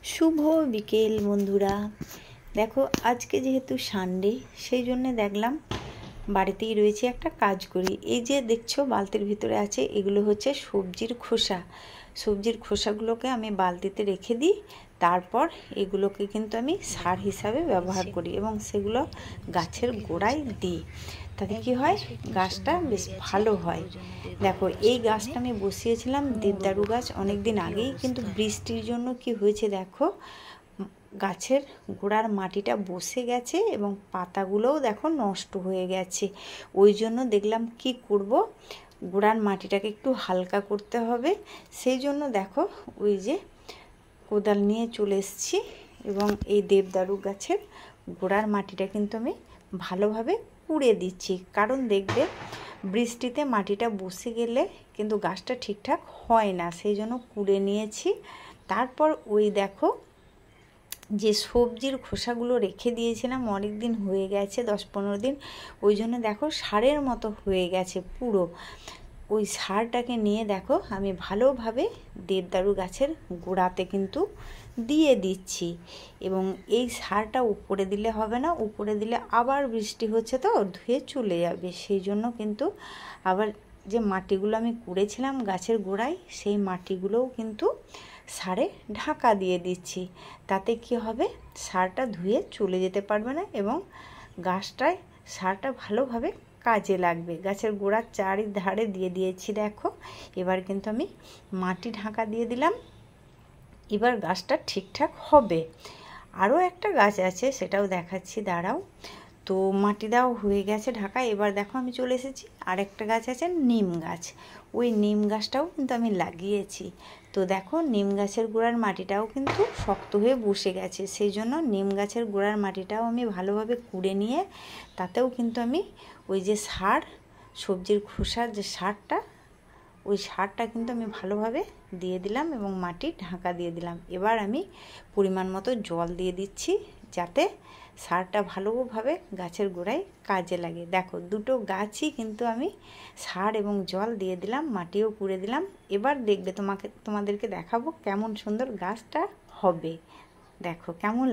শুভ বিকেল বন্ধুরা। দেখো আজকে যেহেতু সানডে সেই জন্য দেখলাম বাড়িতেই রয়েছে একটা কাজ করি। এই যে দেখছো বালতির ভিতরে আছে, এগুলো হচ্ছে সবজির খোসা। সবজির খোসাগুলোকে আমি বালতিতে রেখে দিই, তারপর এগুলোকে কিন্তু আমি সার হিসাবে ব্যবহার করি এবং সেগুলো গাছের গোড়ায় দিই। তাতে কি হয়, গাছটা বেশ ভালো হয়। দেখো এই গাছটা আমি বসিয়েছিলাম দেবদারু গাছ অনেক দিন আগেই, কিন্তু বৃষ্টির জন্য কি হয়েছে দেখো, গাছের গোড়ার মাটিটা বসে গেছে এবং পাতাগুলোও দেখো নষ্ট হয়ে গেছে। ওই জন্য দেখলাম কি করব, গোড়ার মাটিটাকে একটু হালকা করতে হবে। সেই জন্য দেখো ওই যে কোদাল নিয়ে চলে এসেছি এবং এই দেবদারু গাছের গোড়ার মাটিটা কিন্তু আমি ভালোভাবে কুড়ে দিচ্ছি। কারণ দেখবে বৃষ্টিতে মাটিটা বসে গেলে কিন্তু গাছটা ঠিকঠাক হয় না, সেই জন্য কুড়ে নিয়েছি। তারপর ওই দেখো যে সবজির খোসাগুলো রেখে দিয়েছিলাম, অনেক দিন হয়ে গেছে, 10-15 দিন, ওই জন্য দেখো সারের মতো হয়ে গেছে পুরো। ওই সারটাকে নিয়ে দেখো আমি ভালোভাবে দেবদারু গাছের গোড়াতে কিন্তু দিয়ে দিচ্ছি। এবং এই সারটা উপরে দিলে হবে না, উপরে দিলে আবার বৃষ্টি হচ্ছে তো ধুয়ে চলে যাবে। সেই জন্য কিন্তু আবার যে মাটিগুলো আমি কুড়েছিলাম গাছের গোড়ায়, সেই মাটিগুলোও কিন্তু সারে ঢাকা দিয়ে দিচ্ছি। তাতে কি হবে, সারটা ধুয়ে চলে যেতে পারবে না এবং গাছটায় সারটা ভালোভাবে কাজে লাগবে। গাছের গোড়ার চারিধারে দিয়ে দিয়েছি দেখো। এবার কিন্তু আমি মাটি ঢাকা দিয়ে দিলাম, এবার গাছটা ঠিকঠাক হবে। আরও একটা গাছ আছে, সেটাও দেখাচ্ছি, দাঁড়াও। তো মাটি দেওয়া হয়ে গেছে ঢাকা। এবার দেখো আমি চলে এসেছি, আরেকটা গাছ আছে নিম গাছ। ওই নিম গাছটাও কিন্তু আমি লাগিয়েছি। তো দেখো নিম গাছের গোড়ার মাটিটাও কিন্তু শক্ত হয়ে বসে গেছে, সেই জন্য নিম গাছের গোড়ার মাটিটাও আমি ভালোভাবে কুড়ে নিয়ে তাতেও কিন্তু আমি ওই যে সার, সবজির খোসার যে সারটা, ওই সারটা কিন্তু আমি ভালোভাবে দিয়ে দিলাম এবং মাটি ঢাকা দিয়ে দিলাম। এবার আমি পরিমাণ মতো জল দিয়ে দিচ্ছি যাতে সারটা ভালোভাবে গাছের গোড়ায় কাজে লাগে। দেখো দুটো গাছই কিন্তু আমি সার এবং জল দিয়ে দিলাম, মাটিও কুড়ে দিলাম। এবার দেখবে তোমাদেরকে দেখাবো কেমন সুন্দর গাছটা হবে। দেখো কেমন